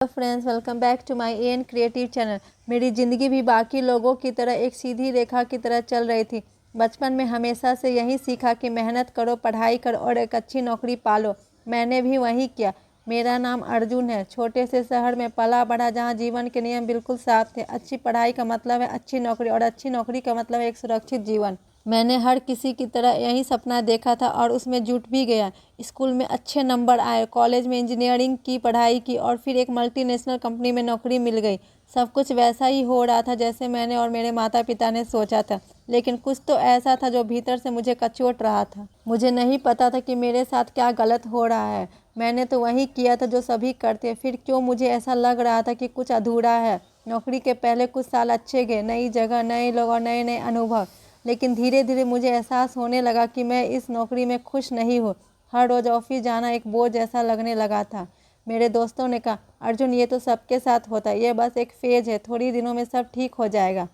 Friends, welcome back to my an creative channel. मेरी ज़िंदगी भी बाकी लोगों की तरह एक सीधी रेखा की तरह चल रही थी। बचपन में हमेशा से यही सीखा कि मेहनत करो, पढ़ाई करो और एक अच्छी नौकरी पालो। मैंने भी वही किया। मेरा नाम अर्जुन है। छोटे से शहर में पला बढ़ा जहाँ जीवन के नियम बिल्कुल साफ थे। अच्छी पढ़ाई का मतलब है अच्छी नौकरी और अच्छी नौकरी का मतलब है एक सुरक्षित जीवन। मैंने हर किसी की तरह यही सपना देखा था और उसमें जुट भी गया। स्कूल में अच्छे नंबर आए, कॉलेज में इंजीनियरिंग की पढ़ाई की और फिर एक मल्टीनेशनल कंपनी में नौकरी मिल गई। सब कुछ वैसा ही हो रहा था जैसे मैंने और मेरे माता पिता ने सोचा था, लेकिन कुछ तो ऐसा था जो भीतर से मुझे कचोट रहा था। मुझे नहीं पता था कि मेरे साथ क्या गलत हो रहा है। मैंने तो वही किया था जो सभी करते, फिर क्यों मुझे ऐसा लग रहा था कि कुछ अधूरा है। नौकरी के पहले कुछ साल अच्छे गए, नई जगह, नए लोग और नए नए अनुभव। लेकिन धीरे धीरे मुझे एहसास होने लगा कि मैं इस नौकरी में खुश नहीं हूँ। हर रोज़ ऑफिस जाना एक बोझ जैसा लगने लगा था। मेरे दोस्तों ने कहा, अर्जुन ये तो सबके साथ होता है, ये बस एक फेज है, थोड़ी दिनों में सब ठीक हो जाएगा।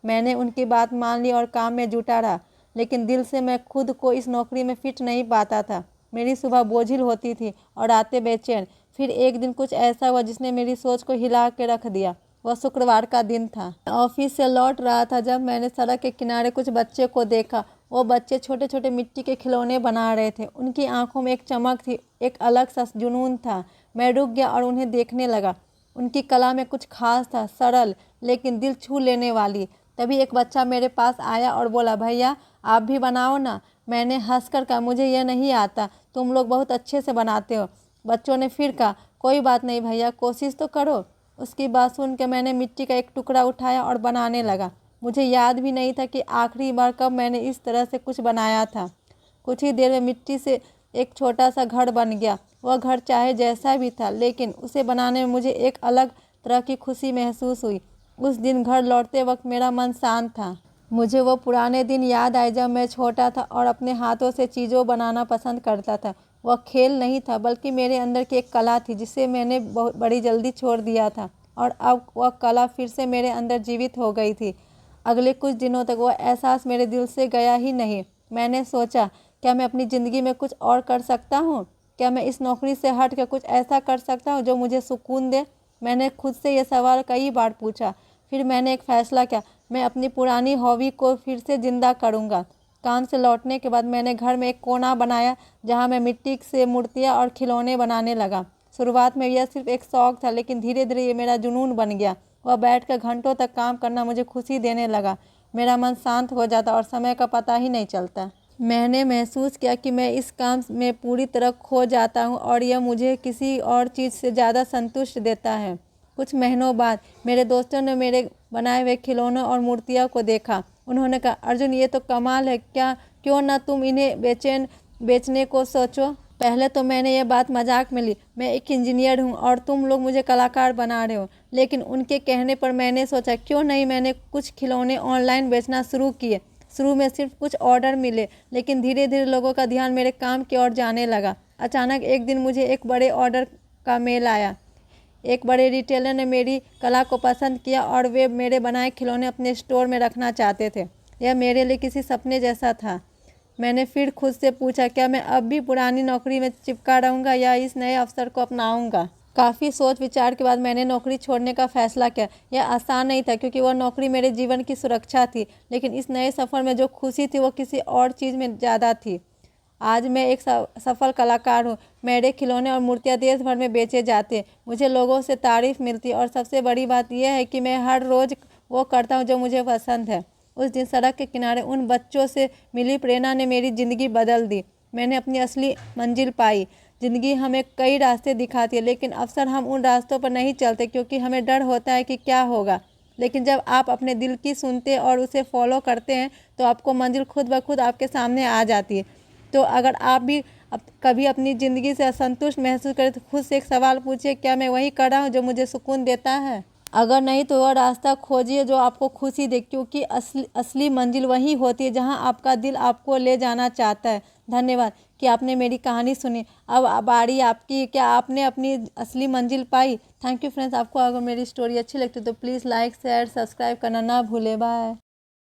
मैंने उनकी बात मान ली और काम में जुटा रहा, लेकिन दिल से मैं खुद को इस नौकरी में फिट नहीं पाता था। मेरी सुबह बोझिल होती थी और रातें बेचैन। फिर एक दिन कुछ ऐसा हुआ जिसने मेरी सोच को हिला के रख दिया। वह शुक्रवार का दिन था। ऑफिस से लौट रहा था जब मैंने सड़क के किनारे कुछ बच्चे को देखा। वो बच्चे छोटे छोटे मिट्टी के खिलौने बना रहे थे। उनकी आंखों में एक चमक थी, एक अलग सा जुनून था। मैं रुक गया और उन्हें देखने लगा। उनकी कला में कुछ खास था, सरल लेकिन दिल छू लेने वाली। तभी एक बच्चा मेरे पास आया और बोला, भैया आप भी बनाओ ना। मैंने हंसकर कहा, मुझे यह नहीं आता, तुम लोग बहुत अच्छे से बनाते हो। बच्चों ने फिर कहा, कोई बात नहीं भैया, कोशिश तो करो। उसकी बात सुन के मैंने मिट्टी का एक टुकड़ा उठाया और बनाने लगा। मुझे याद भी नहीं था कि आखिरी बार कब मैंने इस तरह से कुछ बनाया था। कुछ ही देर में मिट्टी से एक छोटा सा घर बन गया। वह घर चाहे जैसा भी था, लेकिन उसे बनाने में मुझे एक अलग तरह की खुशी महसूस हुई। उस दिन घर लौटते वक्त मेरा मन शांत था। मुझे वो पुराने दिन याद आए जब मैं छोटा था और अपने हाथों से चीज़ों बनाना पसंद करता था। वह खेल नहीं था, बल्कि मेरे अंदर की एक कला थी जिसे मैंने बहुत बड़ी जल्दी छोड़ दिया था, और अब वह कला फिर से मेरे अंदर जीवित हो गई थी। अगले कुछ दिनों तक वह एहसास मेरे दिल से गया ही नहीं। मैंने सोचा, क्या मैं अपनी ज़िंदगी में कुछ और कर सकता हूँ? क्या मैं इस नौकरी से हट कर कुछ ऐसा कर सकता हूँ जो मुझे सुकून दे? मैंने खुद से ये सवाल कई बार पूछा। फिर मैंने एक फ़ैसला किया, मैं अपनी पुरानी हॉबी को फिर से ज़िंदा करूँगा। काम से लौटने के बाद मैंने घर में एक कोना बनाया जहाँ मैं मिट्टी से मूर्तियाँ और खिलौने बनाने लगा। शुरुआत में यह सिर्फ एक शौक़ था, लेकिन धीरे धीरे ये मेरा जुनून बन गया। वह बैठकर घंटों तक काम करना मुझे खुशी देने लगा। मेरा मन शांत हो जाता और समय का पता ही नहीं चलता। मैंने महसूस किया कि मैं इस काम में पूरी तरह खो जाता हूँ और यह मुझे किसी और चीज़ से ज़्यादा संतुष्ट देता है। कुछ महीनों बाद मेरे दोस्तों ने मेरे बनाए हुए खिलौनों और मूर्तियों को देखा। उन्होंने कहा, अर्जुन ये तो कमाल है, क्या क्यों ना तुम इन्हें बेचने को सोचो। पहले तो मैंने ये बात मजाक में ली, मैं एक इंजीनियर हूँ और तुम लोग मुझे कलाकार बना रहे हो। लेकिन उनके कहने पर मैंने सोचा, क्यों नहीं। मैंने कुछ खिलौने ऑनलाइन बेचना शुरू किए। शुरू में सिर्फ कुछ ऑर्डर मिले, लेकिन धीरे धीरे लोगों का ध्यान मेरे काम की ओर जाने लगा। अचानक एक दिन मुझे एक बड़े ऑर्डर का मेल आया। एक बड़े रिटेलर ने मेरी कला को पसंद किया और वे मेरे बनाए खिलौने अपने स्टोर में रखना चाहते थे। यह मेरे लिए किसी सपने जैसा था। मैंने फिर खुद से पूछा, क्या मैं अब भी पुरानी नौकरी में चिपका रहूँगा या इस नए अवसर को अपनाऊँगा। काफ़ी सोच विचार के बाद मैंने नौकरी छोड़ने का फैसला किया। यह आसान नहीं था, क्योंकि वह नौकरी मेरे जीवन की सुरक्षा थी, लेकिन इस नए सफ़र में जो खुशी थी वो किसी और चीज़ में ज़्यादा थी। आज मैं एक सफल कलाकार हूँ। मेरे खिलौने और मूर्तियाँ देश भर में बेचे जाते हैं। मुझे लोगों से तारीफ़ मिलती है और सबसे बड़ी बात यह है कि मैं हर रोज़ वो करता हूँ जो मुझे पसंद है। उस दिन सड़क के किनारे उन बच्चों से मिली प्रेरणा ने मेरी ज़िंदगी बदल दी। मैंने अपनी असली मंजिल पाई। ज़िंदगी हमें कई रास्ते दिखाती है, लेकिन अक्सर हम उन रास्तों पर नहीं चलते क्योंकि हमें डर होता है कि क्या होगा। लेकिन जब आप अपने दिल की सुनते और उसे फॉलो करते हैं तो आपको मंजिल खुद ब खुद आपके सामने आ जाती है। तो अगर आप भी कभी अपनी ज़िंदगी से असंतुष्ट महसूस करें तो खुद से एक सवाल पूछिए, क्या मैं वही कर रहा हूँ जो मुझे सुकून देता है? अगर नहीं तो वह रास्ता खोजिए जो आपको खुशी दे, क्योंकि असली मंजिल वही होती है जहाँ आपका दिल आपको ले जाना चाहता है। धन्यवाद कि आपने मेरी कहानी सुनी। अब बारी आपकी, क्या आपने अपनी असली मंजिल पाई? Thank you friends. आपको अगर मेरी स्टोरी अच्छी लगती है तो प्लीज़ लाइक शेयर सब्सक्राइब करना ना भूलें। बाय।